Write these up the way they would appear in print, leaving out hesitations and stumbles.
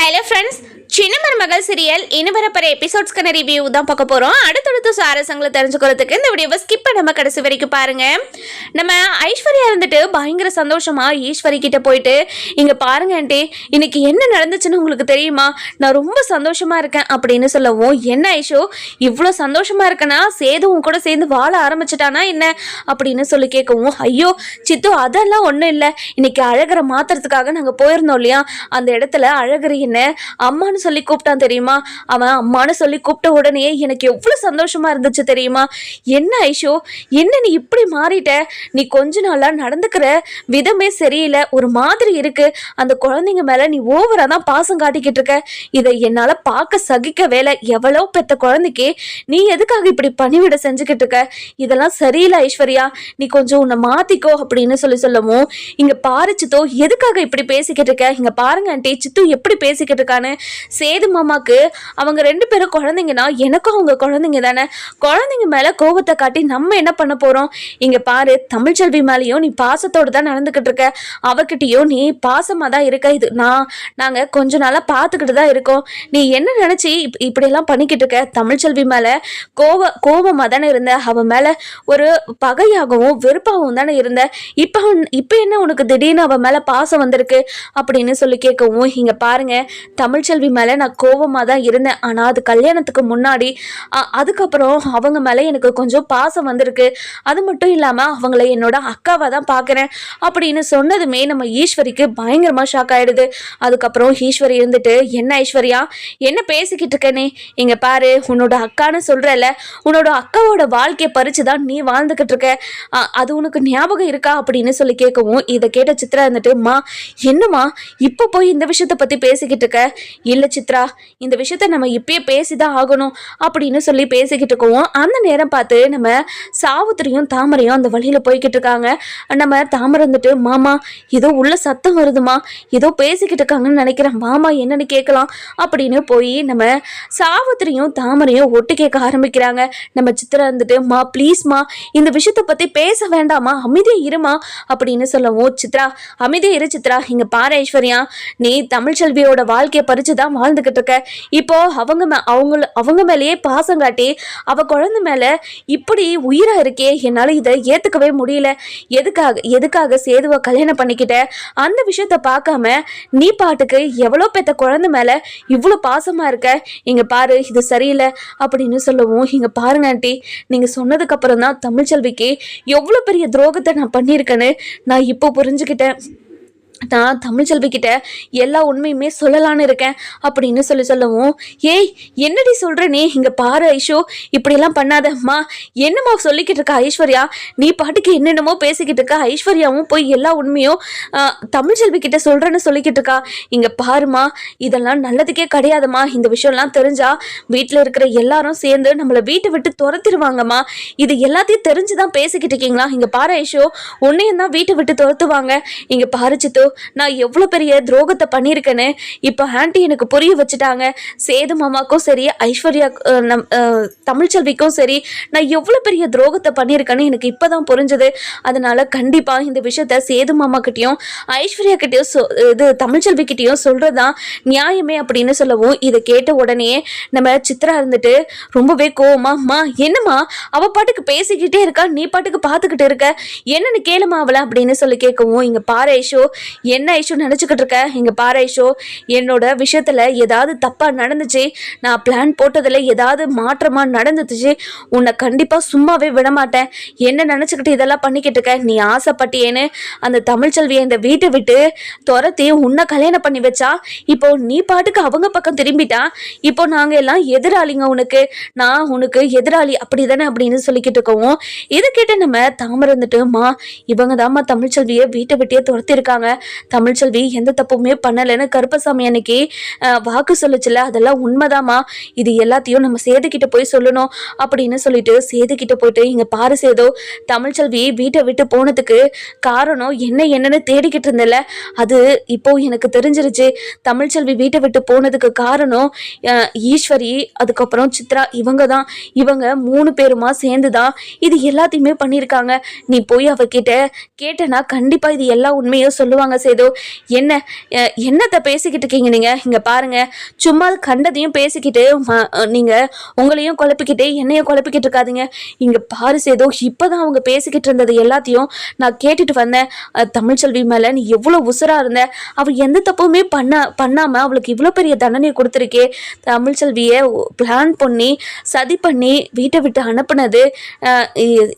Hello friends, சின்ன மருமகள் serial இனி வரப்போற எபிசோட்ஸ்க்கான ரிவ்யூ தான் பார்க்க போகிறோம். அடுத்தடுத்து சுவாரஸ்யங்களை தெரிஞ்சுக்கிறதுக்கு இந்த வீடியோவை ஸ்கிப் பண்ணாம கடைசி வரைக்கும் பாருங்க. நம்ம ஐஸ்வர்யா இருந்துட்டு பயங்கர சந்தோஷமா ஈஸ்வரி கிட்ட போயிட்டு, இங்க பாருங்க ஆண்டி, இன்னைக்கு என்ன நடந்துச்சுன்னு உங்களுக்கு தெரியுமா, நான் ரொம்ப சந்தோஷமா இருக்கேன் அப்படின்னு சொல்லவும், என்ன ஐஷோ இவ்வளோ சந்தோஷமா இருக்கேன்னா சேதுவும் கூட சேர்ந்து வாழ ஆரம்பிச்சிட்டானா என்ன அப்படின்னு சொல்லி கேட்கவும், ஐயோ சித்து அதெல்லாம் ஒன்றும் இல்லை, இன்னைக்கு அழகரை மாத்துறதுக்காக நாங்கள் போயிருந்தோம் இல்லையா, அந்த இடத்துல அழகர் என்ன அம்மானு சொல்லி கூப்பிட்டான் தெரியுமா, அவன் அம்மானு சொல்லி கூப்பிட்ட உடனே எனக்கு எவ்வளவு சந்தோஷமா இருந்துச்சு தெரியுமா. என்ன ஐஷோ, என்ன நீ இப்படி மாறிட்ட, நீ கொஞ்ச நாளா நடந்துக்கிற விதமே சரியில்லை, ஒரு மாதிரி இருக்கு, அந்த குழந்தைங்க மேல நீ ஓவரா தான் பாசம் காட்டிக்கிட்டு இருக்க, இதை என்னால பார்க்க சகிக்க வேலை, எவ்வளோ பெத்த குழந்தைக்கு நீ எதுக்காக இப்படி பணிவிட செஞ்சுக்கிட்டு இருக்க, இதெல்லாம் சரியில்லை ஐஸ்வர்யா, நீ கொஞ்சம் உன்னை மாத்திக்கோ அப்படின்னு சொல்லவும், இங்க பாரு சித்து எதுக்காக இப்படி பேசிக்கிட்டு இருக்க, இங்க பாருங்க ஆண்டி சித்து எப்படி பேசிக்கிட்டு இருக்கான்னு. சேது மாமாக்கு அவங்க 2 பேரும் குழந்தைங்கன்னா எனக்கும் அவங்க குழந்தைங்க தானே, குழந்தைங்க மேல கோபத்தை காட்டி நம்ம என்ன பண்ண போறோம். இங்க பாரு, தமிழ்ச்செல்வி மேலேயும் நீ பாசத்தோடு தான் நடந்துகிட்டு இருக்க, அவகிட்டையும் நீ பாசமா தான் இருக்க, இது நாங்க கொஞ்ச நாளா பார்த்துக்கிட்டு தான் இருக்கோம், நீ என்ன நினைச்சு இப்படியெல்லாம் பண்ணிக்கிட்டு இருக்க, தமிழ்ச்செல்வி மேல கோபமா தானே இருந்த, அவன் மேல ஒரு பகையாகவும் வெறுப்பாகவும் தானே இருந்த, இப்ப என்ன உனக்கு திடீர்னு அவன் மேல பாசம் வந்திருக்கு அப்படின்னு சொல்லி கேட்கவும், இங்க பாருங்க தமிழ்ச்செல்வி மேலே நான் கோபமாக தான் இருந்தேன், ஆனால் அது கல்யாணத்துக்கு முன்னாடி, அதுக்கப்புறம் அவங்க மேலே எனக்கு கொஞ்சம் பாசம் வந்திருக்கு, அது மட்டும் இல்லாமல் அவங்கள என்னோட அக்காவாக தான் பார்க்குறேன் அப்படின்னு சொன்னதுமே நம்ம ஈஸ்வரிக்கு பயங்கரமாக ஷாக் ஆகிடுது. அதுக்கப்புறம் ஈஸ்வரி இருந்துட்டு, என்ன ஐஸ்வர்யா என்ன பேசிக்கிட்டு இருக்கனே, இங்கே பாரு உன்னோட அக்கான்னு சொல்கிறல்ல, உன்னோட அக்காவோட வாழ்க்கையை பறித்து தான் நீ வாழ்ந்துக்கிட்டு இருக்க, அது உனக்கு ஞாபகம் இருக்கா அப்படின்னு சொல்லி கேட்கவும், இதை கேட்ட சித்ரா இருந்துட்டு, என்னம்மா இப்போ போய் இந்த விஷயத்தை பற்றி பேசிக்கிட்டு இருக்க, இல்லை சித்ரா இந்த விஷயத்த நம்ம இப்பயே பேசிதான் ஆகணும் அப்படின்னு சொல்லி பேசிக்கிட்டு இருக்கோம். அந்த நேரம் பார்த்து நம்ம சாவித்திரியும் தாமரையும் அந்த வழியில போய்கிட்டு இருக்காங்க. நம்ம தாமரை வந்துட்டு, மாமா ஏதோ உள்ள சத்தம் வருதுமா, ஏதோ பேசிக்கிட்டு இருக்காங்கன்னு நினைக்கிறேன், மாமா என்னன்னு கேட்கலாம் அப்படின்னு போய் நம்ம சாவித்திரியும் தாமரையும் ஒட்டு கேட்க ஆரம்பிக்கிறாங்க. நம்ம சித்ரா வந்துட்டு, ப்ளீஸ்மா இந்த விஷயத்த பத்தி பேச வேண்டாமா, அமைதியா இருமா அப்படின்னு சொல்லவும், சித்ரா அமைதியா இரு சித்ரா, இங்க பாரு ஐஸ்வர்யா, நீ தமிழ்ச்செல்வியோட வாழ்க்கையை பறிச்சுதான் வாழ்ந்துகிட்டு இருக்க, இப்போ அவங்க மேலேயே பாசம் காட்டி அவ குழந்தை மேல இப்படி உயிரா இருக்கே, என்னால இதை ஏத்துக்கவே முடியல, எதுக்காக சேதுவை கல்யாணம் பண்ணிக்கிட்ட, அந்த விஷயத்த பார்க்காம நீ பாட்டுக்கு எவ்வளோ பெத்த குழந்தை மேல இவ்வளோ பாசமா இருக்க, இங்க பாரு இது சரியில்லை அப்படின்னு சொல்லவும், இங்க பாருங்க ஆண்டி, நீங்க சொன்னதுக்கு அப்புறம் தான் தமிழ்ச்செல்விக்கு எவ்வளோ பெரிய துரோகத்தை நான் பண்ணியிருக்கேன்னு நான் இப்போ புரிஞ்சுக்கிட்டேன், நான் தமிழ்ச்செல்வி கிட்ட எல்லா உண்மையுமே சொல்லலான்னு இருக்கேன் அப்படின்னு சொல்லவும், ஏய் என்னடி சொல்ற நீ, இங்க பாரு ஐஷோ இப்படியெல்லாம் பண்ணாதம்மா, என்னம்மா சொல்லிக்கிட்டு இருக்க ஐஸ்வர்யா, நீ பாட்டுக்கு என்னென்னமோ பேசிக்கிட்டு இருக்க, ஐஸ்வர்யாவும் போய் எல்லா உண்மையும் தமிழ்ச்செல்வி கிட்ட சொல்றேன்னு சொல்லிக்கிட்டு இருக்கா, இங்க பாருமா இதெல்லாம் நல்லதுக்கே கிடையாதுமா, இந்த விஷயம்லாம் தெரிஞ்சா வீட்டில் இருக்கிற எல்லாரும் சேர்ந்து நம்மளை வீட்டை விட்டு துரத்திடுவாங்கம்மா, இது எல்லாத்தையும் தெரிஞ்சுதான் பேசிக்கிட்டு இருக்கீங்களா, இங்க பாரு ஐஷோ உன்னையும் தான் வீட்டை விட்டு துரத்துவாங்க, இங்க பாரு சித்து நான் எவ்வளவு பெரிய துரோகத்தை பண்ணியிருக்கேன்னு இப்ப ஆண்டி எனக்கு புரிய வச்சுட்டாங்க, சேது மாமாக்கும் சரி ஐஸ்வர்யா தமிழ்ச்செல்விக்கும் சரி நான் எவ்வளவு பெரிய துரோகத்தை பண்ணியிருக்கேன்னு எனக்கு இப்பதான் புரிஞ்சது, அதனால கண்டிப்பா இந்த விஷயத்த சேது மாமா கிட்டையும் ஐஸ்வர்யா கிட்டையும் இது தமிழ்ச்செல்வி கிட்டையும் சொல்றதுதான் நியாயமே அப்படின்னு சொல்லவும், இதை கேட்ட உடனே நம்ம சித்ரா இருந்துட்டு ரொம்பவே கோவமா, என்னம்மா அவ பாட்டுக்கு பேசிக்கிட்டே இருக்கா, நீ பாட்டுக்கு பார்த்துக்கிட்டு இருக்க, என்னன்னு கேளுமா அவளை அப்படின்னு சொல்லி கேட்கவும், இங்க பாரு ஐஷோ என்ன ஐஷோ நினைச்சுக்கிட்டு இருக்க, இங்க பாரு ஐஷோ என்னோட விஷயத்துல ஏதாவது தப்பா நடந்துச்சு, நான் பிளான் போட்டதுல ஏதாவது மாற்றமா நடந்துச்சு, உன்னை கண்டிப்பா சும்மாவே விட மாட்டேன், என்ன நினைச்சுக்கிட்டு இதெல்லாம் பண்ணிக்கிட்டு இருக்க, நீ ஆசைப்பட்டியேன்னு அந்த தமிழ்ச்செல்வியை இந்த வீட்டை விட்டு துரத்தி உன்னை கல்யாணம் பண்ணி வச்சா, இப்போ நீ பாட்டுக்கு அவங்க பக்கம் திரும்பிட்டா, இப்போ நாங்க எல்லாம் எதிராளிங்க, நான் உனக்கு எதிராளி அப்படிதானே அப்படின்னு சொல்லிக்கிட்டு இருக்கவும், இதை கேட்டு நம்ம தாமரை வந்துட்டு, இவங்க தாம்மா தமிழ்ச்செல்வியை வீட்டை விட்டே துரத்தி இருக்காங்க, தமிழ்ச்செல்வி எந்த தப்புமே பண்ணலைன்னு கருப்பசாமி அன்னைக்கு வாக்கு சொல்லுச்சுல, அதெல்லாம் உண்மைதாமா, இது எல்லாத்தையும் நம்ம சேதுக்கிட்ட போய் சொல்லணும் அப்படின்னு சொல்லிட்டு சேதுக்கிட்ட போயிட்டு, இங்க பாரு சேது தமிழ்ச்செல்வி வீட்டை விட்டு போனதுக்கு காரணம் என்னன்னு தேடிக்கிட்டு இருந்தல, அது இப்போ எனக்கு தெரிஞ்சிருச்சு, தமிழ்ச்செல்வி வீட்டை விட்டு போனதுக்கு காரணம் ஈஸ்வரி அதுக்கப்புறம் சித்ரா, இவங்க 3 பேருமா சேர்ந்துதான் இது எல்லாத்தையுமே பண்ணியிருக்காங்க, நீ போய் அவகிட்ட கேட்டனா கண்டிப்பா இது எல்லா உண்மையும் சொல்லுவாங்க சேது. என்ன என்னத்தை பேசிக்கிட்டு இருக்கீங்க நீங்க? இங்க பாருங்க, சும்மா கண்டதையும் பேசிக்கிட்டு நீங்க உங்களையும் குழப்பிக்கிட்டு என்னையும் குழப்பிக்கிட்டு இருக்காதீங்க. இங்க பாரு சேது, இப்பதான் அவங்க பேசிக்கிட்டு இருந்தது எல்லாத்தையும் நான் கேட்டுட்டு வந்தேன். தமிழ்ச்செல்வி மேல நீ எவ்வளவு உசுரா இருந்த, அவ எந்த தப்புமே பண்ணாம அவளுக்கு இவ்வளவு பெரிய தண்டனையை கொடுத்துருக்கே. தமிழ்ச்செல்விய பிளான் பண்ணி சதி பண்ணி வீட்டை விட்டு அனுப்புனது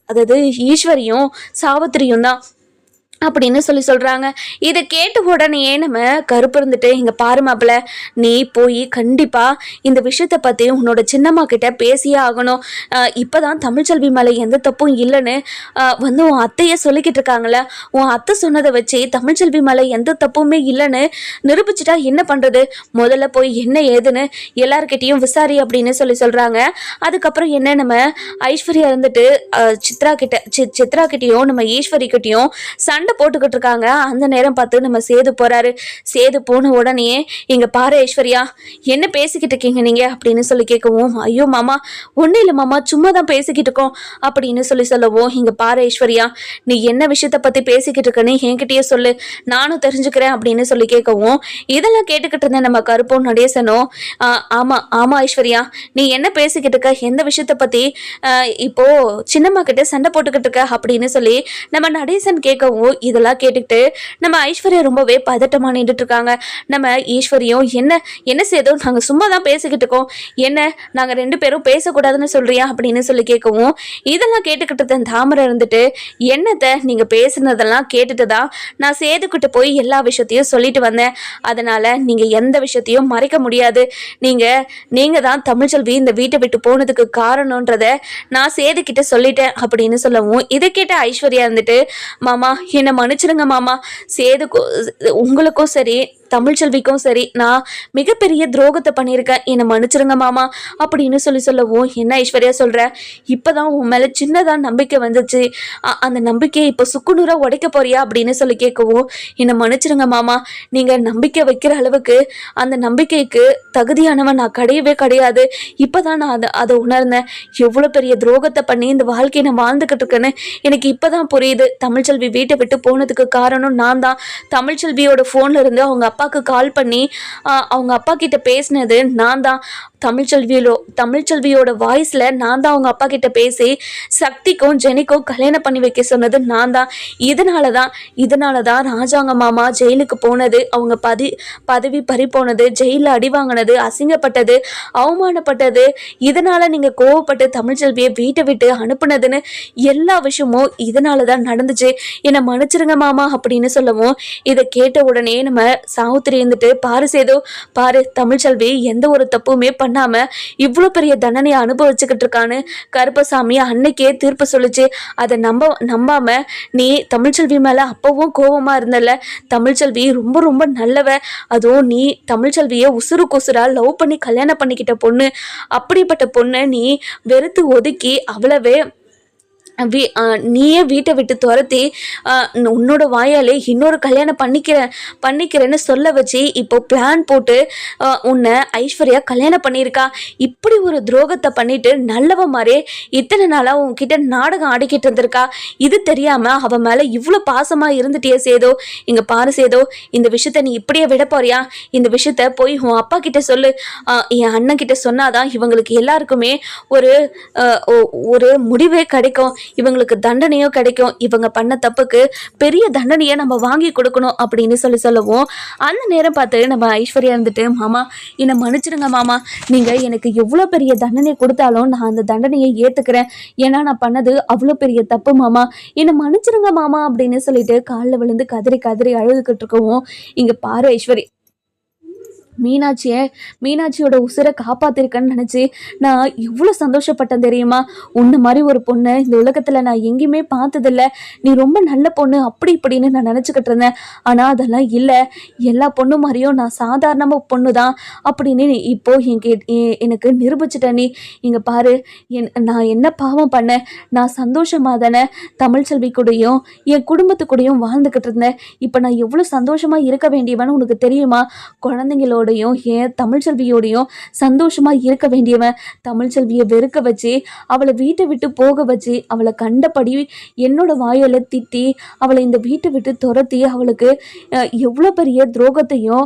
அதாவது ஈஸ்வரியும் சாவித்திரியும் தான் அப்படின்னு சொல்றாங்க. இதை கேட்ட உடனே நம்ம கருப்பு இருந்துட்டு, இங்க பாரு மாப்பிள்ள, நீ போய் கண்டிப்பா இந்த விஷயத்த பத்தி உன்னோட சின்னம்மா கிட்ட பேசியே ஆகணும். இப்பதான் தமிழ்ச்செல்வி மேல எந்த தப்பும் இல்லைன்னு உன் அத்தையே சொல்லிக்கிட்டு இருக்காங்களே, உன் அத்தை சொன்னதை வச்சு தமிழ்ச்செல்வி மேல எந்த தப்புமே இல்லைன்னு நிரூபிச்சுட்டா என்ன பண்றது? முதல்ல போய் என்ன ஏதுன்னு எல்லார்கிட்டையும் விசாரி அப்படின்னு சொல்றாங்க. அதுக்கப்புறம் என்ன, நம்ம ஐஸ்வர்யா இருந்துட்டு சித்ரா கிட்டையும் நம்ம ஈஸ்வரி கிட்டையும் சண்டை போட்டுக்கிட்டு இருக்காங்க. அந்த நேரம் பார்த்து நம்ம சேது போறாரு. சேது போன உடனே, இங்க பாரு ஐஸ்வர்யா, என்ன பேசிக்கிட்டு இருக்கீங்க நீங்க அப்படின்னு கேட்கவும், ஐயோ மாமா ஒன்னும் இல்லை மாமா, சும்மா தான் பேசிக்கிட்டு இருக்கோம் அப்படின்னு சொல்லவும், இங்க பாரு ஐஸ்வர்யா, நீ என்ன விஷயத்த பத்தி பேசிக்கிட்டு இருக்கன்னு என்கிட்டயே சொல்லு, நானும் தெரிஞ்சுக்கிறேன் அப்படின்னு கேட்கவும், இதெல்லாம் கேட்டுக்கிட்டு இருந்தேன் நம்ம கருப்பும் நடேசனும். ஆமா ஆமா ஐஸ்வர்யா, நீ என்ன பேசிக்கிட்டு இருக்க, எந்த விஷயத்த பத்தி இப்போ சின்னம்மா கிட்ட சண்டை போட்டுக்கிட்டு இருக்க அப்படின்னு நம்ம நடேசன் கேட்கவும், இதெல்லாம் கேட்டுக்கிட்டு நம்ம ஐஸ்வர்யா ரொம்பவே பதட்டமா நின்றுட்டு இருக்காங்க. நம்ம ஈஸ்வரியும், என்ன சேதோ, நாங்க சும்மா தான் பேசிக்கிட்டு இருக்கோம், என்ன நாங்க 2 பேரும் பேசக்கூடாதுன்னு சொல்றியா அப்படின்னு கேட்கவும், இதெல்லாம் கேட்டுக்கிட்டு தாமரை இருந்துட்டு, என்னத்தை நீங்க பேசுனதெல்லாம் கேட்டுட்டு தான் நான் சேதுக்கிட்ட போய் எல்லா விஷயத்தையும் சொல்லிட்டு வந்தேன். அதனால நீங்க எந்த விஷயத்தையும் மறைக்க முடியாது. நீங்க தான் தமிழ்ச்செல்வி இந்த வீட்டை விட்டு போனதுக்கு காரணம்ன்றத நான் சேதுக்கிட்ட சொல்லிட்டேன் அப்படின்னு சொல்லவும், இதை கேட்ட ஐஸ்வர்யா இருந்துட்டு, மாமா என்ன மன்னிச்சிருங்க மாமா, உங்களுக்கும் சரி தமிழ்ச்செல்விக்கும் சரி நான் மிகப்பெரிய துரோகத்தை பண்ணியிருக்கேன், என்னை மன்னிச்சிருங்க மாமா அப்படின்னு சொல்லவும், என்ன ஐஸ்வர்யா சொல்ற, இப்பதான் உன் மேல சின்னதான் நம்பிக்கை வந்துச்சு, அந்த நம்பிக்கையை இப்போ சுக்குநூறா உடைக்க போறியா அப்படின்னு கேட்கவும், என்னை மன்னிச்சிருங்க மாமா, நீங்க நம்பிக்கை வைக்கிற அளவுக்கு அந்த நம்பிக்கைக்கு தகுதியானவன் நான் கிடையவே கிடையாது. இப்பதான் நான் அதை உணர்ந்தேன், எவ்வளவு பெரிய துரோகத்தை பண்ணி இந்த வாழ்க்கையை நான் வாழ்ந்துகிட்டு இருக்கேன்னு எனக்கு இப்பதான் புரியுது. தமிழ்ச்செல்வி வீட்டை விட்டு போனதுக்கு காரணம் நான் தான். தமிழ்ச்செல்வியோட போன்ல இருந்து அவங்க அப்பாவுக்கு கால் பண்ணி அவங்க அப்பா கிட்ட பேசினது நான் தான். தமிழ்ச்செல்வியோட வாய்ஸ்ல நான் தான் அவங்க அப்பா கிட்ட பேசி சக்திக்கும் ஜெனிக்கும் கல்யாணம் பண்ணி வைக்க சொன்னது நான் தான். இதனாலதான் ராஜாங்க மாமா ஜெயிலுக்கு போனது, அவங்க பதவி பறி போனது, ஜெயில அடி வாங்கினது, அசிங்கப்பட்டது, அவமானப்பட்டது, இதனால நீங்க கோவப்பட்டு தமிழ்ச்செல்வியை வீட்டை விட்டு அனுப்புனதுன்னு எல்லா விஷயமும் இதனாலதான் நடந்துச்சு, என்னை மன்னிச்சிருங்க மாமா அப்படின்னு சொல்லவும், இதை கேட்ட உடனே நம்ம சாவித்திரி இருந்துட்டு, பாரு சேது, பாரு தமிழ்ச்செல்வி எந்த ஒரு தப்புமே பண்ணாம இவ்வளவு பெரிய தண்டனையை அனுபவிச்சுக்கிட்டு இருக்கான்னு கருப்பசாமி அன்னைக்கே தீர்ப்பு சொல்லிச்சு. அதை நம்பாம நீ தமிழ்ச்செல்வி மேல அப்பவும் கோபமா இருந்தல, தமிழ்ச்செல்வி ரொம்ப ரொம்ப நல்லவ, அதுவும் நீ தமிழ்ச்செல்விய உசுருக்குசுரா லவ் பண்ணி கல்யாணம் பண்ணிக்கிட்ட பொண்ணு, அப்படிப்பட்ட பொண்ணை நீ வெறுத்து ஒதுக்கி அவ்வளவே நீயே வீட்டை விட்டு துரத்தி உன்னோட வாயாலே இன்னொரு கல்யாணம் பண்ணிக்கிறேன்னு சொல்ல வச்சு இப்போ பிளான் போட்டு உன்னை ஐஸ்வர்யா கல்யாணம் பண்ணியிருக்கா. இப்படி ஒரு துரோகத்தை பண்ணிட்டு நல்லவ மாதிரி இத்தனை நாளாக உன்கிட்ட நாடகம் ஆடிக்கிட்டு இருந்திருக்கா. இது தெரியாம அவன் மேலே இவ்வளோ பாசமாக இருந்துட்டியே சேதோ. இங்கே பாரு சேதோ, இந்த விஷயத்த நீ இப்படியே விட போறியா? இந்த விஷயத்த போய் உன் அப்பா கிட்ட சொல்லு, என் அண்ணன் கிட்ட சொன்னாதான் இவங்களுக்கு எல்லாருக்குமே ஒரு முடிவே கிடைக்கும், இவங்களுக்கு தண்டனையோ கிடைக்கும், இவங்க பண்ண தப்புக்கு பெரிய தண்டனையை நம்ம வாங்கி கொடுக்கணும் அப்படின்னு சொல்லவும், அந்த நேரம் பார்த்து நம்ம ஐஸ்வர்யா இருந்துட்டு, மாமா என்னை மன்னிச்சிடுங்க மாமா, நீங்க எனக்கு எவ்வளோ பெரிய தண்டனை கொடுத்தாலும் நான் அந்த தண்டனையை ஏத்துக்கிறேன், ஏன்னா நான் பண்ணது அவ்வளோ பெரிய தப்பு மாமா, என்னை மன்னிச்சிடுங்க மாமா அப்படின்னு சொல்லிட்டு காலில் விழுந்து கதறி கதறி அழுதுகிட்டு இருக்கவும், இங்க பாரு ஐஸ்வர்யா, மீனாட்சியோட உசுரை காப்பாத்திருக்கேன்னு நினச்சி நான் எவ்வளோ சந்தோஷப்பட்டேன் தெரியுமா? உன்ன மாதிரி ஒரு பொண்ணு இந்த உலகத்தில் நான் எங்கேயுமே பார்த்ததில்ல, நீ ரொம்ப நல்ல பொண்ணு அப்படி இப்படின்னு நான் நினச்சிக்கிட்டு இருந்தேன். ஆனால் அதெல்லாம் இல்லை, எல்லா பொண்ணு மாதிரியும் நான் சாதாரணமாக பொண்ணு தான் அப்படின்னு இப்போ எனக்கு நிரூபிச்சிட்ட. நீ இங்கே பாரு, நான் என்ன பாவம் பண்ணேன்? நான் சந்தோஷமாக தானே தமிழ்ச்செல்வி கூடயும் என் குடும்பத்து கூடயும் வாழ்ந்துக்கிட்டு இருந்தேன். இப்போ நான் எவ்வளோ சந்தோஷமாக இருக்க வேண்டியவன்னு உனக்கு தெரியுமா? குழந்தைங்களோட குடும்பத்தோடையும் என் தமிழ்ச்செல்வியோடையும் சந்தோஷமா இருக்க வேண்டியவன் தமிழ்ச்செல்வியை வெறுக்க வச்சு அவளை வீட்டை விட்டு போக வச்சு அவளை கண்டபடி என்னோட வாயில திட்டி அவளை இந்த வீட்டை விட்டு துரத்தி அவளுக்கு எவ்வளோ பெரிய துரோகத்தையும்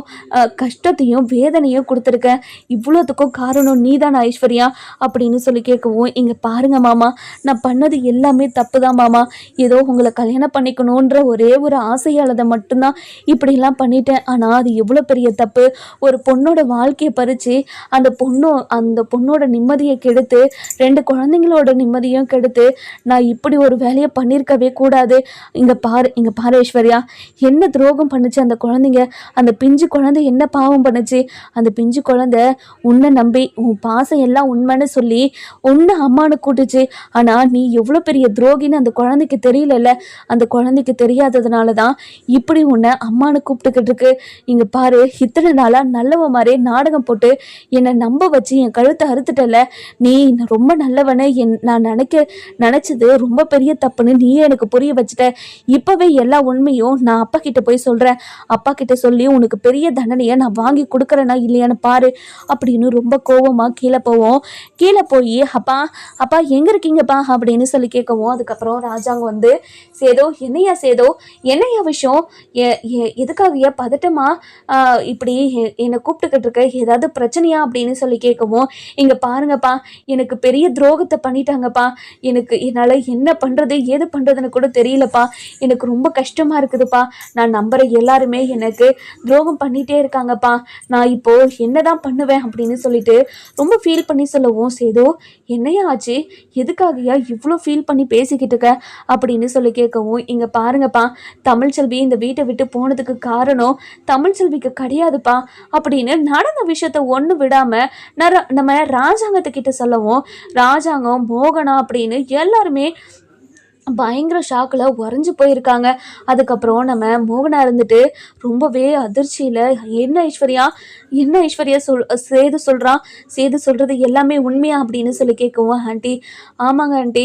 கஷ்டத்தையும் வேதனையும் கொடுத்துருக்க. இவ்வளோத்துக்கும் காரணம் நீதான் ஐஸ்வர்யா அப்படின்னு சொல்லி கேட்கவும், இங்கே பாருங்க மாமா, நான் பண்ணது எல்லாமே தப்பு தான் மாமா. ஏதோ உங்களை கல்யாணம் பண்ணிக்கணுன்ற ஒரே ஒரு ஆசையால் அதை மட்டும்தான் இப்படிலாம் பண்ணிட்டேன். ஆனால் அது எவ்வளோ பெரிய தப்பு. ஒரு பொண்ணோட வாழ்க்கையை பறித்து அந்த பொண்ணோட நிம்மதியை கெடுத்து 2 குழந்தைங்களோட நிம்மதியும் கெடுத்து நான் இப்படி ஒரு வேலையை பண்ணியிருக்கவே கூடாது. இங்கே பாரு ஐஸ்வர்யா, என்ன துரோகம் பண்ணுச்சு அந்த குழந்தைங்க. அந்த பிஞ்சு குழந்தை என்ன பாவம் பண்ணுச்சு. அந்த பிஞ்சு குழந்தை உன்னை நம்பி உன் பாசம் எல்லாம் உண்மைன்னு சொல்லி உன்னை அம்மானு கூட்டுச்சு. ஆனால் நீ எவ்வளோ பெரிய துரோகின்னு அந்த குழந்தைக்கு தெரியலல்ல. அந்த குழந்தைக்கு தெரியாததுனால தான் இப்படி உன்னை அம்மானு கூப்பிட்டுக்கிட்டு இருக்கு. இங்கே பாரு, இத்தனை நாளாக நல்லவ மாதிரி நாடகம் போட்டு என்னை நம்ப வச்சு என் கழுத்தை அறுத்துட்டல. நீ ரொம்ப நல்லவனு நான் நினச்சது ரொம்ப பெரிய தப்புன்னு நீயே எனக்கு புரிய வச்சுட்ட. இப்போவே எல்லா உண்மையும் நான் அப்பா கிட்ட போய் சொல்கிறேன். அப்பா கிட்ட சொல்லி உனக்கு பெரிய தண்டனையை நான் வாங்கி கொடுக்குறேனா இல்லையான்னு பாரு அப்படின்னு ரொம்ப கோவமாக கீழே போய் அப்பா எங்கே இருக்கீங்கப்பா அப்படின்னு சொல்லி கேட்கவும், அதுக்கப்புறம் ராஜாங்க வந்து சேதோ என்னையா விஷயம், எதுக்காக பதட்டமா இப்படி என்னை கூப்பிட்டுக்கிட்டு இருக்க, ஏதாவது பிரச்சனையா அப்படின்னு சொல்லி கேட்கவும், இங்கே பாருங்கப்பா, எனக்கு பெரிய துரோகத்தை பண்ணிட்டாங்கப்பா. என்னால் என்ன பண்ணுறது ஏது பண்ணுறதுன்னு கூட தெரியலப்பா. எனக்கு ரொம்ப கஷ்டமாக இருக்குதுப்பா. நான் நம்புகிற எல்லாருமே எனக்கு துரோகம் பண்ணிகிட்டே இருக்காங்கப்பா. நான் இப்போது என்னதான் பண்ணுவேன் அப்படின்னு சொல்லிட்டு ரொம்ப ஃபீல் பண்ணி சொல்லவும், சேதோ என்னையா ஆச்சு, எதுக்காகயா இவ்வளோ ஃபீல் பண்ணி பேசிக்கிட்டு இருக்க அப்படின்னு சொல்லி கேட்கவும், இங்கே பாருங்கப்பா, தமிழ்ச்செல்வி இந்த வீட்டை விட்டு போனதுக்கு காரணம் தமிழ்ச்செல்விக்கு கிடையாதுப்பா அப்படின்னு நடந்த விஷயத்த ஒன்று விடாமல் நம்ம ராஜாங்கத்துக்கிட்ட சொல்லவும், ராஜாங்கம் மோகனா அப்படின்னு எல்லாருமே பயங்கர ஷாக்கில் உறைஞ்சி போயிருக்காங்க. அதுக்கப்புறம் நம்ம மோகனா இருந்துட்டு ரொம்பவே அதிர்ச்சியில், என்ன ஐஸ்வர்யா சேது சொல்கிறது எல்லாமே உண்மையா அப்படின்னு சொல்லி கேட்கவும், ஆண்டி ஆமாங்க ஆண்டி,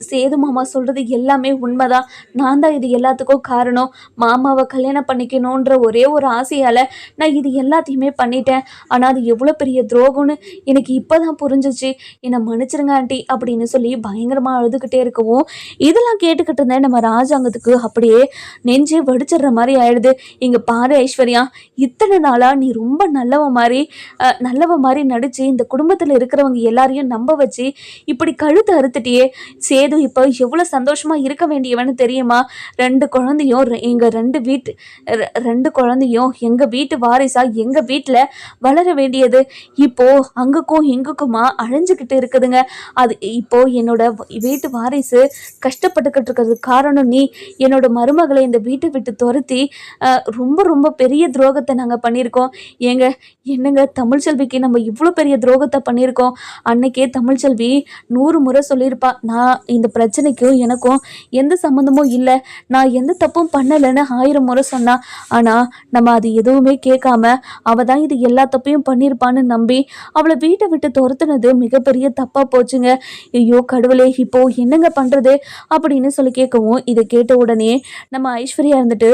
சேது மாமா சொல்கிறது எல்லாமே உண்மைதான். நான் தான் இது எல்லாத்துக்கும் காரணம். மாமாவை கல்யாணம் பண்ணிக்கணுன்ற ஒரே ஒரு ஆசையால் நான் இது எல்லாத்தையுமே பண்ணிட்டேன். ஆனால் அது எவ்வளோ பெரிய துரோகம்னு எனக்கு இப்போ தான் புரிஞ்சிச்சு. என்னை மன்னிச்சிருங்க ஆண்டி அப்படின்னு சொல்லி பயங்கரமாக அழுதுகிட்டே இருக்கவும், இதெல்லாம் கேட்டுக்கிட்டு இருந்தேன் நம்ம ராஜாங்கத்துக்கு அப்படியே நெஞ்சே வடிச்சிடுற மாதிரி ஆயிடுது. இங்கே பாரு ஐஸ்வர்யா, இத்தனை நாளாக நீ ரொம்ப நல்லவ மாதிரி நடிச்சு இந்த குடும்பத்தில் இருக்கிறவங்க எல்லாரையும் நம்ப வச்சு இப்படி கழுத்து அறுத்துட்டியே. சேது இப்போ எவ்வளோ சந்தோஷமாக இருக்க வேண்டியவன்னு தெரியுமா. 2 குழந்தையும் எங்கள் வீட்டு வாரிசா எங்கள் வீட்டில் வளர வேண்டியது இப்போ அங்குக்கும் இங்குக்குமா அழிஞ்சுக்கிட்டு இருக்குதுங்க. அது இப்போ என்னோட வீட்டு வாரிசு கஷ்டப்பட்டுக்கிட்டு இருக்கிறது காரணம் நீ. என்னோட மருமகளை இந்த வீட்டை விட்டு துரத்தி ரொம்ப ரொம்ப பெரிய துரோகத்தை நாங்கள் பண்ணியிருக்கோம். என்னங்க தமிழ்ச்செல்விக்கு நம்ம இவ்வளோ பெரிய துரோகத்தை பண்ணியிருக்கோம். அன்னைக்கே தமிழ்ச்செல்வி 100 முறை சொல்லியிருப்பா, நான் இந்த பிரச்சனைக்கும் எனக்கும் எந்த சம்மந்தமும் இல்லை, நான் எந்த தப்பும் பண்ணலைன்னு 1000 முறை சொன்னா. ஆனால் நம்ம அது எதுவுமே கேட்காம அவள் தான் இது எல்லா தப்பையும் பண்ணியிருப்பான்னு நம்பி அவளை வீட்டை விட்டு துரத்துனது மிகப்பெரிய தப்பாக போச்சுங்க. ஐயோ கடவுளே, இப்போ என்னங்க பண்ணுறது அப்படின்னு சொல்லி கேட்கவும், இதை கேட்ட உடனே நம்ம ஐஸ்வர்யா இருந்துட்டு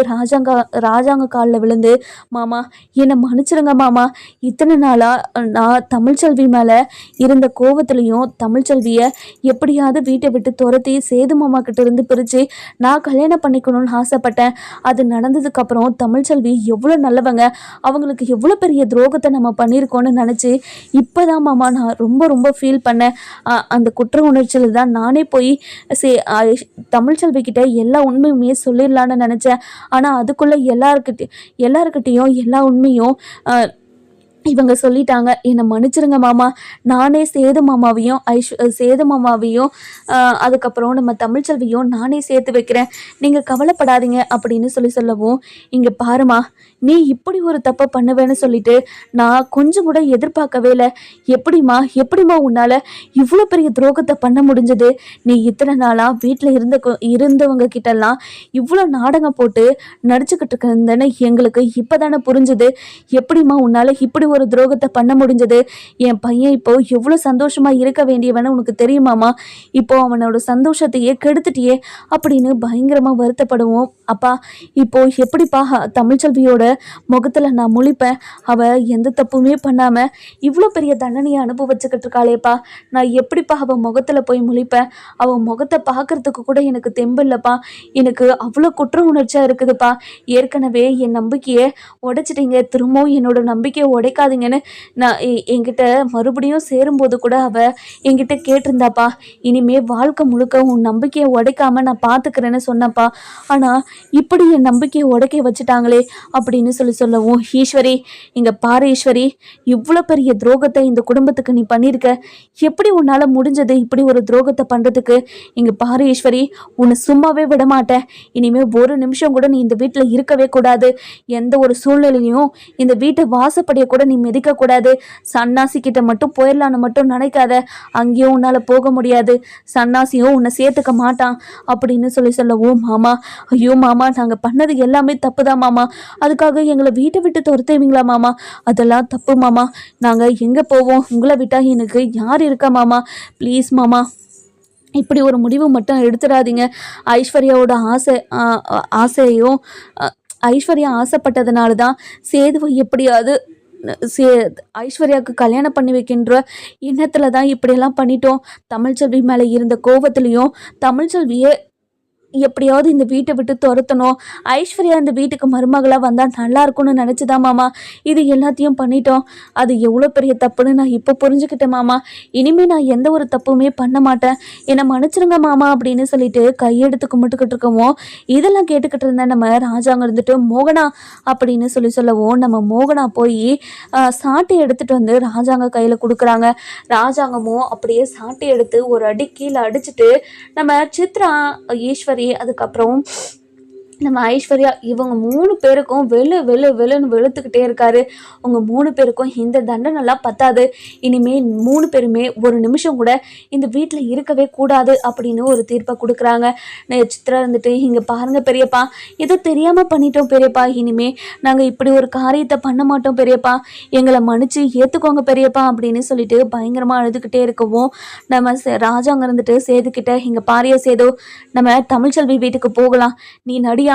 ராஜாங்க காலில் விழுந்து, மாமா என்னை மன்னிச்சிருங்க மாமா. இத்தனை நாளாக நான் தமிழ்ச்செல்வி மேலே இருந்த கோவத்துலையும் தமிழ்ச்செல்வியை எப்படியாவது வீட்டை விட்டு துரத்தி சேது மாமா கிட்ட இருந்து பிரித்து நான் கல்யாணம் பண்ணிக்கணும்னு ஆசைப்பட்டேன். அது நடந்ததுக்கப்புறம் தமிழ்ச்செல்வி எவ்வளோ நல்லவங்க, அவங்களுக்கு எவ்வளோ பெரிய துரோகத்தை நம்ம பண்ணியிருக்கோன்னு நினச்சி இப்போ தான் மாமா நான் ரொம்ப ரொம்ப ஃபீல் பண்ணேன். அந்த குற்ற உணர்ச்சியில் தான் நானே போய் தமிழ்ச்செல்வி கிட்ட எல்லா உண்மையுமே சொல்லிடலான்னு நினச்சேன். ஆனால் அதுக்குள்ளே எல்லாருக்கிட்டையும் எல்லா உண்மையும் இவங்க சொல்லிட்டாங்க. என்னை மன்னிச்சிருங்க மாமா. நானே சேது மாமாவையும் அதுக்கப்புறம் நம்ம தமிழ்ச்செல்வியும் நானே சேர்த்து வைக்கிறேன், நீங்கள் கவலைப்படாதீங்க அப்படின்னு சொல்லவும், இங்கே பாருமா, நீ இப்படி ஒரு தப்பை பண்ணுவேன்னு சொல்லிட்டு நான் கொஞ்சம் கூட எதிர்பார்க்கவே இல்லை. எப்படிமா உன்னால் இவ்வளோ பெரிய துரோகத்தை பண்ண முடிஞ்சது. நீ இத்தனை நாளாக வீட்டில் இருந்தவங்க கிட்டலாம் இவ்வளோ நாடகம் போட்டு நடிச்சுக்கிட்டு இருந்தேன்னு எங்களுக்கு இப்போ தானே புரிஞ்சுது. எப்படிமா உன்னால் இப்படி ஒரு துரோகத்தை பண்ண முடிஞ்சது? என் பையன் இப்போ எவ்வளோ சந்தோஷமா இருக்க வேண்டியவன்னு உனக்கு தெரியுமாமா? இப்போ அவனோட சந்தோஷத்தையே கெடுத்துட்டியே அப்படின்னு பயங்கரமா வருத்தப்படுவோம். அப்பா, இப்போ எப்படிப்பா தமிழ்ச்செல்வியோட முகத்துல நான் முழிப்பேன்? அவ எந்த தப்புமே பண்ணாம இவ்வளோ பெரிய தண்டனையை அனுபவிச்சுக்கிட்டு இருக்காளேப்பா, நான் எப்படிப்பா அவ முகத்துல போய் முழிப்பேன்? அவ முகத்தை பார்க்கறதுக்கு கூட எனக்கு தெம்பு இல்லப்பா. எனக்கு அவ்வளோ குற்ற உணர்ச்சியா இருக்குதுப்பா. ஏற்கனவே என் நம்பிக்கையை உடைச்சிட்டீங்க, திரும்பவும் என்னோட நம்பிக்கையை உடைக்காதீங்கன்னு நான் என்கிட்ட மறுபடியும் சேரும்போது கூட அவ என்கிட்ட கேட்டிருந்தாப்பா, இனிமே வாழ்க்கை முழுக்க உன் நம்பிக்கையை உடைக்காம நான் பார்த்துக்கிறேன்னு சொன்னப்பா. ஆனா இப்படி என் நம்பிக்கையை உடைக்க வச்சுட்டாங்களே அப்படின்னு சொல்லவும், ஈஸ்வரி இங்க பாரு ஈஸ்வரி, இவ்வளோ பெரிய துரோகத்தை இந்த குடும்பத்துக்கு நீ பண்ணியிருக்க. எப்படி உன்னால முடிஞ்சது இப்படி ஒரு துரோகத்தை பண்றதுக்கு? இங்க பாரு ஈஸ்வரி, உன்னை சும்மாவே விட மாட்டேன். இனிமே ஒரு நிமிஷம் கூட நீ இந்த வீட்டுல இருக்கவே கூடாது. எந்த ஒரு சூழ்நிலையும் இந்த வீட்டை வாசப்படிய கூட நீ மிதிக்க கூடாது. சன்னாசி கிட்ட மட்டும் போயிடலான்னு மட்டும் நினைக்காத, அங்கேயும் உன்னால போக முடியாது. சன்னாசியும் உன்னை சேர்த்துக்க மாட்டான் அப்படின்னு சொல்லவும், மாமா ஐயோ மாமா, நாங்க பண்ணது எல்லாமே தப்புதான் மாமா. அதுக்காக எங்களை வீட்டை விட்டு துரத்துவீங்களா மாமா? அதெல்லாம் தப்பு மாமா. நாங்க எங்க போவோம்? உங்களை விட்டா எனக்கு யார் இருக்கா மாமா? ப்ளீஸ் மாமா, இப்படி ஒரு முடிவு மட்டும் எடுத்துடாதீங்க. ஐஸ்வர்யாவோட ஆசையும் ஐஸ்வர்யா ஆசைப்பட்டதுனால தான் சேதுவை எப்படியாவது சே ஐஸ்வர்யாவுக்கு கல்யாணம் பண்ணி வைக்கின்ற எண்ணத்துல தான் இப்படியெல்லாம் பண்ணிட்டோம். தமிழ்ச்செல்வி மேலே இருந்த கோபத்துலேயும் தமிழ்ச்செல்வியை எப்படியாவது இந்த வீட்டை விட்டு துரத்தணும், ஐஸ்வர்யா இந்த வீட்டுக்கு மருமகளாக வந்தால் நல்லா இருக்கும்னு நினச்சிதான் மாமா இது எல்லாத்தையும் பண்ணிட்டோம். அது எவ்வளோ பெரிய தப்புன்னு நான் இப்போ புரிஞ்சுக்கிட்டேன் மாமா. இனிமேல் நான் எந்த ஒரு தப்புமே பண்ண மாட்டேன், என்னை மன்னிச்சிருங்க மாமா அப்படின்னு சொல்லிட்டு கையெடுத்து கும்பிட்டுக்கிட்டு இருக்கவும், இதெல்லாம் கேட்டுக்கிட்டு இருந்தேன் நம்ம ராஜாங்க இருந்துட்டு மோகனா அப்படின்னு சொல்லவும், நம்ம மோகனா போய் சாட்டை எடுத்துகிட்டு வந்து ராஜாங்க கையில் கொடுக்குறாங்க. ராஜாங்கமும் அப்படியே சாட்டை எடுத்து ஒரு அடி கீழே அடிச்சுட்டு நம்ம சித்ரா, ஈஸ்வரி, அதுக்கப்புறம் நம்ம ஐஸ்வர்யா, இவங்க 3 பேருக்கும் வெளுன்னு வெளுத்துக்கிட்டே இருக்காரு. உங்க 3 பேருக்கும் இந்த தண்டனைலாம் பத்தாது. இனிமே 3 பேருமே ஒரு நிமிஷம் கூட இந்த வீட்டில் இருக்கவே கூடாது அப்படின்னு ஒரு தீர்ப்பை கொடுக்குறாங்க. சித்ரா இருந்துட்டு, இங்கே பாருங்க பெரியப்பா, ஏதோ தெரியாமல் பண்ணிட்டோம் பெரியப்பா, இனிமே நாங்கள் இப்படி ஒரு காரியத்தை பண்ண மாட்டோம் பெரியப்பா, எங்களை மன்னிச்சு ஏற்றுக்கோங்க பெரியப்பா அப்படின்னு சொல்லிட்டு பயங்கரமாக அழுதுகிட்டே இருக்கவும், நம்ம ராஜாங்க இருந்துட்டு சேதுக்கிட்ட, இங்கே பாரியா சேது, நம்ம தமிழ்ச்செல்வி வீட்டுக்கு போகலாம், நீ நடியா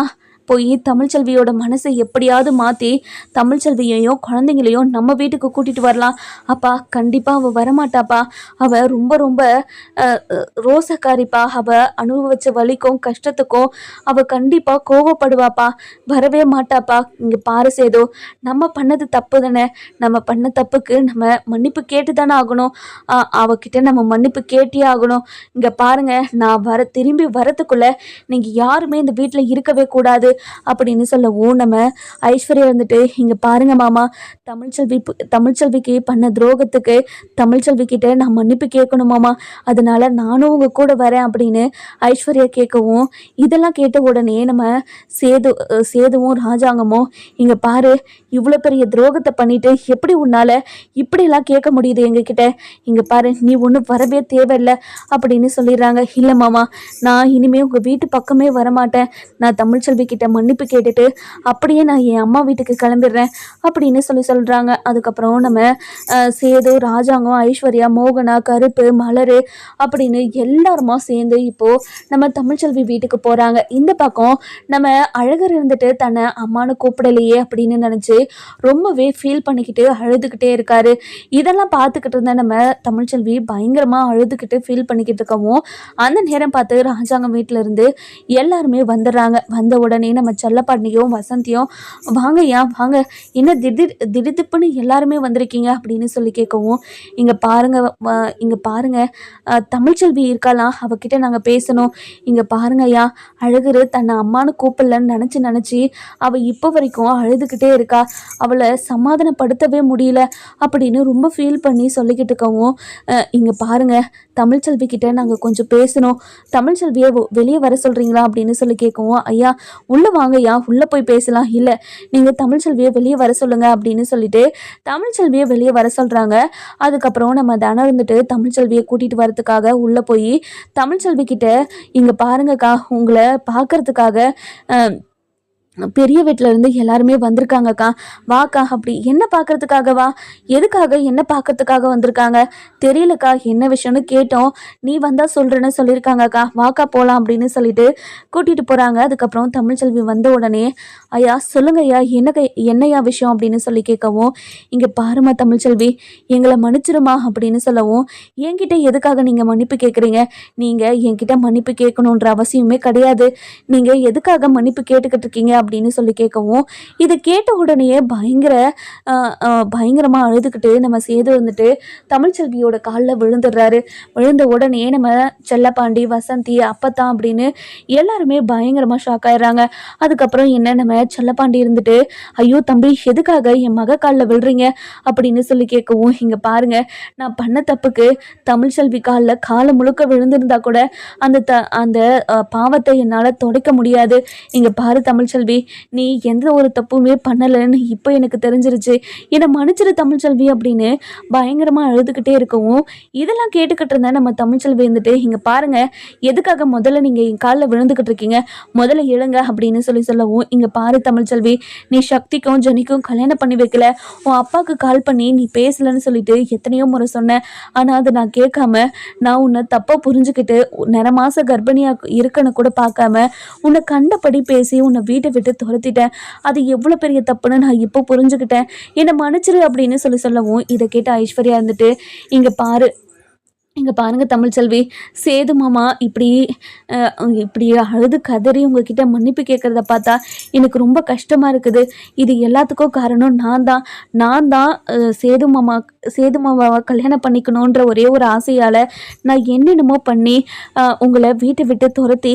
போய் தமிழ்ச்செல்வியோட மனசை எப்படியாவது மாற்றி தமிழ்ச்செல்வியையும் குழந்தைங்களையும் நம்ம வீட்டுக்கு கூட்டிகிட்டு வரலாம். அப்பா கண்டிப்பாக அவள் வரமாட்டாப்பா, அவள் ரொம்ப ரோசக்காரிப்பா, அவள் அனுபவிச்ச வலிக்கும் கஷ்டத்துக்கும் அவள் கண்டிப்பாக கோவப்படுவாப்பா, வரவே மாட்டாப்பா. இங்கே பாரு சேதோ, நம்ம பண்ணது தப்பு தானே, நம்ம பண்ண தப்புக்கு நம்ம மன்னிப்பு கேட்டு தானே ஆகணும், அவகிட்ட நம்ம மன்னிப்பு கேட்டே ஆகணும். இங்கே பாருங்க, நான் திரும்பி வரத்துக்குள்ளே நீங்கள் யாருமே இந்த வீட்டில் இருக்கவே கூடாது அப்படின்னு சொல்லவும், நம்ம ஐஸ்வர்யா இருந்துட்டு, இங்க பாருங்க மாமா, தமிழ்ச்செல்விக்கு பண்ண துரோகத்துக்கு தமிழ்ச்செல்வி கிட்ட நான் மன்னிப்பு கேட்கணும் மாமா, அதனால நானும் உங்க கூட வரேன் அப்படின்னு ஐஸ்வர்யா கேட்கவும், இதெல்லாம் கேட்ட உடனே நம்ம சேதுவும் ராஜாங்கமும், இங்க பாரு, இவ்வளோ பெரிய துரோகத்தை பண்ணிட்டு எப்படி உன்னால இப்படியெல்லாம் கேட்க முடியுது எங்ககிட்ட, இங்க பாரு, நீ ஒன்றும் வரவே தேவையில்லை அப்படின்னு சொல்லிடுறாங்க. இல்லை மாமா, நான் இனிமே உங்க வீட்டு பக்கமே வரமாட்டேன், நான் தமிழ்ச்செல்வி கிட்ட மன்னிப்பு கேட்டுட்டு அப்படியே நான் என் அம்மா வீட்டுக்கு கிளம்பிடுறேன் அப்படின்னு சொல்கிறாங்க. அதுக்கப்புறம் நம்ம சேது, ராஜாங்கம், ஐஸ்வர்யா, மோகனா, கருப்பு, மலரு அப்படின்னு எல்லாருமா சேர்ந்து இப்போ நம்ம தமிழ்ச்செல்வி வீட்டுக்கு போகிறாங்க. இந்த பக்கம் நம்ம அழகர் இருந்துட்டு தன்னை அம்மானு கூப்பிடலையே அப்படின்னு நினச்சி ரொம்பவே ஃபீல் பண்ணிக்கிட்டு அழுதுகிட்டே இருக்காரு. இதெல்லாம் பார்த்துக்கிட்டு இருந்த நம்ம தமிழ்ச்செல்வி பயங்கரமாக அழுதுகிட்டு ஃபீல் பண்ணிக்கிட்டு இருக்கவும், அந்த நேரம் பார்த்து ராஜாங்கம் வீட்டில இருந்து எல்லாருமே வந்துடுறாங்க. வந்த உடனே நம்ம செல்லப்பாண்டியும் வசந்தியும், வாங்கய்யா வாங்க, என்ன திடீர்னு எல்லாருமே வந்திருக்கீங்க அப்படின்னு சொல்லி கேட்கவும், இங்கே பாருங்க தமிழ்ச்செல்வி இருக்கலாம், அவகிட்ட நாங்கள் பேசணும். இங்கே பாருங்கய்யா, அழகரு தன்னை அம்மானு கூப்பிடலன்னு நினச்சி அவள் இப்போ வரைக்கும் அழுதுகிட்டே இருக்கா, அவளை சமாதானப்படுத்தவே முடியல அப்படின்னு ரொம்ப ஃபீல் பண்ணி சொல்லிக்கிட்டு இருக்கவும், இங்கே பாருங்க, தமிழ்ச்செல்வி கிட்ட நாங்கள் கொஞ்சம் பேசணும், தமிழ்ச்செல்வியை வெளியே வர சொல்கிறீங்களா அப்படின்னு சொல்லி கேட்கவும், ஐயா உள்ளே வாங்கய்யா, உள்ளே போய் பேசலாம், இல்லை நீங்கள் தமிழ்ச்செல்வியை வெளியே வர சொல்லுங்கள் அப்படின்னு சொல்லிட்டு தமிழ்ச்செல்வியை வெளியே வர சொல்கிறாங்க. அதுக்கப்புறம் நம்ம தனம் இருந்துட்டு தமிழ்ச்செல்வியை கூட்டிகிட்டு வரதுக்காக உள்ளே போய் தமிழ்ச்செல்வி கிட்ட, இங்கே பாருங்கக்கா, உங்களை பார்க்கறதுக்காக பெரிய வீட்டில இருந்து எல்லாருமே வந்திருக்காங்கக்கா, வாக்கா. அப்படி என்ன பார்க்கறதுக்காகவா? எதுக்காக என்ன பார்க்கறதுக்காக வந்திருக்காங்க? தெரியலக்கா, என்ன விஷயம்னு கேட்டோம். நீ வந்தா சொல்றேன்னு சொல்லியிருக்காங்கக்கா, வாக்கா போகலாம் அப்படின்னு சொல்லிட்டு கூட்டிட்டு போறாங்க. அதுக்கப்புறம் தமிழ்ச்செல்வி வந்த உடனே, ஐயா சொல்லுங்க ஐயா, என்னையா விஷயம் அப்படின்னு சொல்லி கேட்கவும், இங்க பாருமா தமிழ்ச்செல்வி, எங்களை மன்னிச்சிருமா அப்படின்னு சொல்லவும், என்கிட்ட எதுக்காக நீங்க மன்னிப்பு கேட்குறீங்க? நீங்க என்கிட்ட மன்னிப்பு கேட்கணுன்ற அவசியமே கிடையாது. நீங்க எதுக்காக மன்னிப்பு கேட்டுக்கிட்டு இருக்கீங்க அப்படின்னு சொல்லி கேட்கவும், இதை கேட்ட உடனேயே பயங்கரமா அழுதுகிட்டு நம்ம சேது வந்துட்டு தமிழ்ச்செல்வியோட காலில் விழுந்துடுறாரு. விழுந்த உடனே நம்ம செல்லப்பாண்டி, வசந்தி, அப்பத்தான் அப்படின்னு எல்லாருமே பயங்கரமா ஷாக் ஆயிடுறாங்க. அதுக்கப்புறம் என்ன, நம்ம செல்லப்பாண்டி இருந்துட்டு, ஐயோ தம்பி, எதுக்காக என் மக காலில் விழுறீங்க அப்படின்னு சொல்லி கேட்கவும், இங்க பாருங்க, நான் பண்ண தப்புக்கு தமிழ்ச்செல்வி காலை முழுக்க விழுந்திருந்தா கூட அந்த பாவத்தை என்னால் துடைக்க முடியாது. இங்க பாரு தமிழ்ச்செல்வி, நீ எந்த ஒரு தப்புமே பண்ணலைன்னு இப்போ எனக்கு தெரிஞ்சிருச்சு, என்னை மன்னிச்சிரு தமிழ்ச்செல்வி அப்படின்னு பயங்கரமா அழுதுகிட்டே இருக்கவும், இதெல்லாம் கேட்டுக்கிட்டு இருந்தேன் நம்ம தமிழ்ச்செல்வி இருந்துட்டு, இங்க பாருங்க, எதுக்காக முதல்ல நீங்க என் காலில் விழுந்துகிட்டு இருக்கீங்க, முதல்ல எழுங்க அப்படின்னு சொல்லவும், இங்க பாரு தமிழ்ச்செல்வி, நீ சக்திக்கும் ஜெனிக்கும் கல்யாணம் பண்ணி வைக்கல, உன் அப்பாவுக்கு கால் பண்ணி நீ பேசலன்னு சொல்லிட்டு எத்தனையோ முறை சொன்னேன். ஆனா அதை நான் கேட்காம, நான் உன்னை தப்பா புரிஞ்சுக்கிட்டு நிறமாச கர்ப்பிணியா இருக்கன்னு கூட பார்க்காம உன்னை கண்டபடி பேசி உன்னை வீட்டை விட்டு துரத்திட்டேன். அது எவ்வளோ பெரிய தப்புன்னு நான் இப்போ புரிஞ்சுக்கிட்டேன், என்னை மன்னிச்சிரு அப்படின்னு சொல்லவும், இதை கேட்ட ஐஸ்வர்யா இருந்துட்டு, இங்கே பாருங்க தமிழ்ச்செல்வி, சேது மாமா இப்படி அழுது கதறி உங்ககிட்ட மன்னிப்பு கேட்குறத பார்த்தா எனக்கு ரொம்ப கஷ்டமாக இருக்குது. இது எல்லாத்துக்கும் காரணம் நான் தான் சேது மாமாவை கல்யாணம் பண்ணிக்கணுன்ற ஒரே ஒரு ஆசையால் நான் என்னென்னமோ பண்ணி உங்களை வீட்டை விட்டு துரத்தி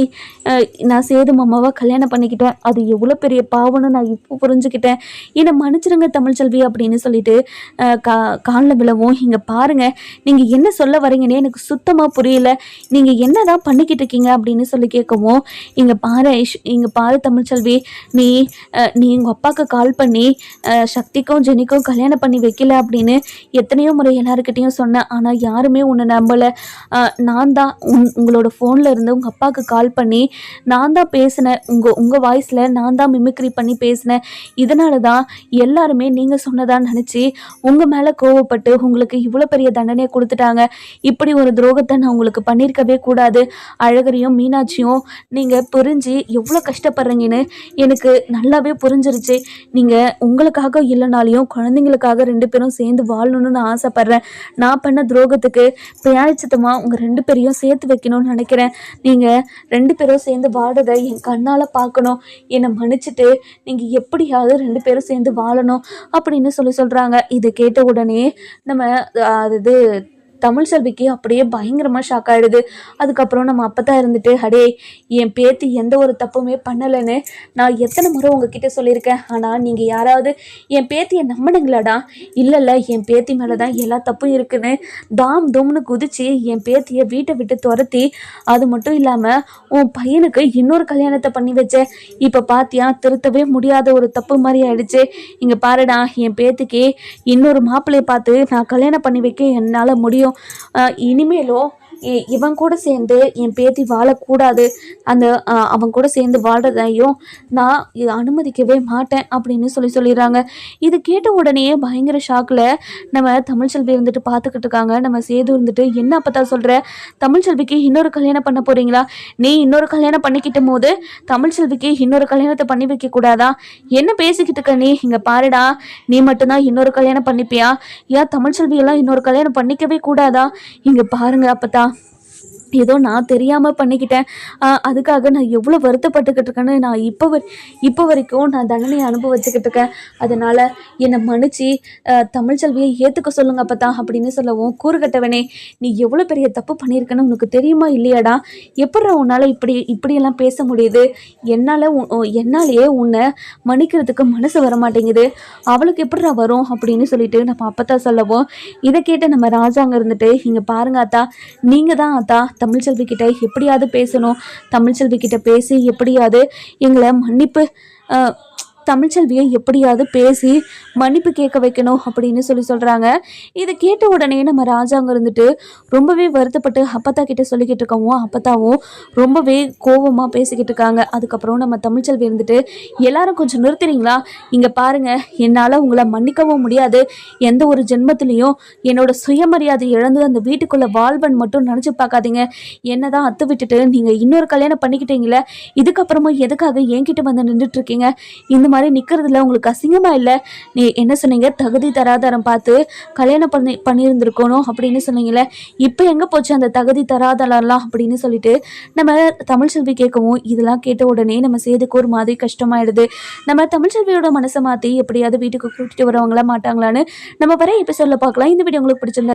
நான் சேது மாமாவை கல்யாணம் பண்ணிக்கிட்டேன். அது எவ்வளோ பெரிய பாவம்னு நான் இப்போ புரிஞ்சுக்கிட்டேன். என்னை மன்னிச்சிருங்க தமிழ்ச்செல்வி அப்படின்னு சொல்லிட்டு காலில் விழவும், இங்கே பாருங்கள், நீங்கள் என்ன சொல்ல வரீங்க எனக்கு சுத்தமா புரியல, நீங்க என்னதான் பண்ணிக்கிட்டு இருக்கீங்க அப்படின்னு சொல்லி கேட்கவும், இங்க பாரு தமிழ்ச்செல்வி, நீ உங்க அப்பாவுக்கு கால் பண்ணி சக்திக்கும் ஜெனிக்கும் கல்யாணம் பண்ணி வைக்கல அப்படின்னு எத்தனையோ முறை எல்லாருக்கிட்டையும் சொன்னேன். ஆனா யாருமே உன்னை நம்பல. நான் தான் உங்களோட போன்ல இருந்து உங்க அப்பாவுக்கு கால் பண்ணி நான் தான் பேசினேன், உங்க வாய்ஸ்ல நான் தான் மிமிக்ரி பண்ணி பேசினேன். இதனாலதான் எல்லாருமே நீங்க சொன்னதான் நினைச்சு உங்க மேல கோவப்பட்டு உங்களுக்கு இவ்வளவு பெரிய தண்டனையை கொடுத்துட்டாங்க. இப்படி ஒரு துரோகத்தை நான் உங்களுக்கு பண்ணியிருக்கவே கூடாது. அழகரையும் மீனாட்சியும் நீங்கள் புரிஞ்சு எவ்வளோ கஷ்டப்படுறீங்கன்னு எனக்கு நல்லாவே புரிஞ்சிருச்சு. நீங்கள் உங்களுக்காக இல்லைனாலையும் குழந்தைங்களுக்காக 2 பேரும் சேர்ந்து வாழணும்னு நான் ஆசைப்பட்றேன். நான் பண்ண துரோகத்துக்கு பிராயச்சித்தமாக உங்கள் 2 பேரையும் சேர்த்து வைக்கணும்னு நினைக்கிறேன். நீங்கள் 2 பேரும் சேர்ந்து வாழறதை என் கண்ணால் பார்க்கணும். என்னை மன்னிச்சுட்டு நீங்கள் எப்படியாவது 2 பேரும் சேர்ந்து வாழணும் அப்படின்னு சொல்கிறாங்க. இது கேட்ட உடனே நம்ம தமிழ்ச்செல்விக்கு அப்படியே பயங்கரமாக ஷாக் ஆகிடுது. அதுக்கப்புறம் நம்ம அப்பத்தான் இருந்துட்டு, அடே, என் பேத்தி எந்த ஒரு தப்புமே பண்ணலைன்னு நான் எத்தனை முறை உங்ககிட்ட சொல்லியிருக்கேன். ஆனால் நீங்கள் யாராவது என் பேத்தியை நம்பினீங்களாடா? இல்லைல்ல, என் பேத்தி மேலே தான் எல்லா தப்பும் இருக்குன்னு தூம்னு குதிச்சு என் பேத்தியை வீட்டை விட்டு துரத்தி, அது மட்டும் இல்லாமல் உன் பையனுக்கு இன்னொரு கல்யாணத்தை பண்ணி வச்சேன். இப்போ பார்த்தியா, திருத்தவே முடியாத ஒரு தப்பு மாதிரி ஆயிடுச்சு. இங்கே பாருடா, என் பேத்திக்கு இன்னொரு மாப்பிள்ளையை பார்த்து நான் கல்யாணம் பண்ணி வைக்க என்னால் முடியும். இனிமேலும் இவன் கூட சேர்ந்து என் பேத்தி வாழக்கூடாது, அவன் கூட சேர்ந்து வாழ்றதையும் நான் அனுமதிக்கவே மாட்டேன் அப்படின்னு சொல்லிடுறாங்க. இது கேட்ட உடனே பயங்கர ஷாக்கில் நம்ம தமிழ்ச்செல்வி இருந்துட்டு பார்த்துக்கிட்டு இருக்காங்க. நம்ம சேது இருந்துட்டு, என்ன அப்பதான் சொல்கிற, தமிழ்ச்செல்விக்கு இன்னொரு கல்யாணம் பண்ண போகிறீங்களா? நீ இன்னொரு கல்யாணம் பண்ணிக்கிட்ட போது தமிழ்ச்செல்விக்கு இன்னொரு கல்யாணத்தை பண்ணி வைக்க கூடாதா? என்ன பேசிக்கிட்டு இருக்க நீ? இங்கே பாருடா, நீ மட்டும்தான் இன்னொரு கல்யாணம் பண்ணிப்பியா? ஏன் தமிழ்ச்செல்வியெல்லாம் இன்னொரு கல்யாணம் பண்ணிக்கவே கூடாதா? இங்கே பாருங்க அப்பதான், ஏதோ நான் தெரியாமல் பண்ணிக்கிட்டேன், அதுக்காக நான் எவ்வளோ வருத்தப்பட்டுக்கிட்டு இருக்கேன்னு நான் இப்போ வரைக்கும் நான் தண்டனையை அனுபவிச்சுக்கிட்டு இருக்கேன். அதனால் என்னை மன்னிச்சு தமிழ்ச்செல்வியை ஏற்றுக்க சொல்லுங்க அப்பதான் அப்படின்னு சொல்லவும், கூறுகட்டவனே, நீ எவ்வளோ பெரிய தப்பு பண்ணியிருக்கேன்னு உனக்கு தெரியுமா இல்லையாடா? எப்பட்றா உன்னால் இப்படியெல்லாம் பேச முடியுது? என்னாலேயே உன்னை மன்னிக்கிறதுக்கு மனசு வர மாட்டேங்குது, அவளுக்கு எப்பட்றா வரும் அப்படின்னு சொல்லிட்டு நம்ம அப்பத்தான் சொல்லவும், இதை கேட்டு நம்ம ராஜாங்க இருந்துட்டு, இங்கே பாருங்க அத்தா, நீங்கள் தான் அத்தா தமிழ்ச்செல்வி கிட்ட எப்படியாவது பேசணும், தமிழ்ச்செல்வி கிட்ட பேசி எப்படியாவது எங்களை தமிழ்ச்செல்வியை எப்படியாவது பேசி மன்னிப்பு கேட்க வைக்கணும் அப்படின்னு சொல்கிறாங்க. இதை கேட்ட உடனே நம்ம ராஜா அங்கே இருந்துட்டு ரொம்பவே வருத்தப்பட்டு அப்பத்தா கிட்ட சொல்லிக்கிட்டு இருக்கவும் அப்பத்தாவும் ரொம்பவே கோபமாக பேசிக்கிட்டு இருக்காங்க. அதுக்கப்புறம் நம்ம தமிழ்ச்செல்வி இருந்துட்டு எல்லாரும் கொஞ்சம் நிறுத்துறீங்களா, இங்கே பாருங்க, என்னால் உங்களை மன்னிக்கவும் முடியாது, எந்த ஒரு ஜென்மத்திலையும் என்னோட சுயமரியாதை இழந்து அந்த வீட்டுக்குள்ளே வாழ்வன் மட்டும் நினச்சி பார்க்காதீங்க. என்னதான் அத்து விட்டுட்டு நீங்கள் இன்னொரு கல்யாணம் பண்ணிக்கிட்டீங்களே, இதுக்கப்புறமும் எதுக்காக என்கிட்ட வந்து நின்றுட்டு இருக்கீங்க? இந்த மாதிரி நிற்கிறதுல உங்களுக்கு அசிங்கமாக இல்லை? நீ என்ன சொன்னீங்க, தகுதி தராதாரம் பார்த்து கல்யாணம் பண்ணியிருந்துருக்கணும் அப்படின்னு சொன்னீங்களே, இப்போ எங்கே போச்சு அந்த தகுதி தராதரம்லாம் அப்படின்னு சொல்லிட்டு நம்ம தமிழ்ச்செல்வி கேட்கவும், இதெல்லாம் கேட்ட உடனே நம்ம சேதுக்கு ஒரு மாதிரி கஷ்டமாயிடுது. நம்ம தமிழ்ச்செல்வியோட மனசை மாற்றி எப்படியாவது வீட்டுக்கு கூட்டிட்டு வரவங்களா மாட்டாங்களான்னு நம்ம வர எபிசோட்ல பார்க்கலாம். இந்த வீடியோ உங்களுக்கு பிடிச்சிருந்தா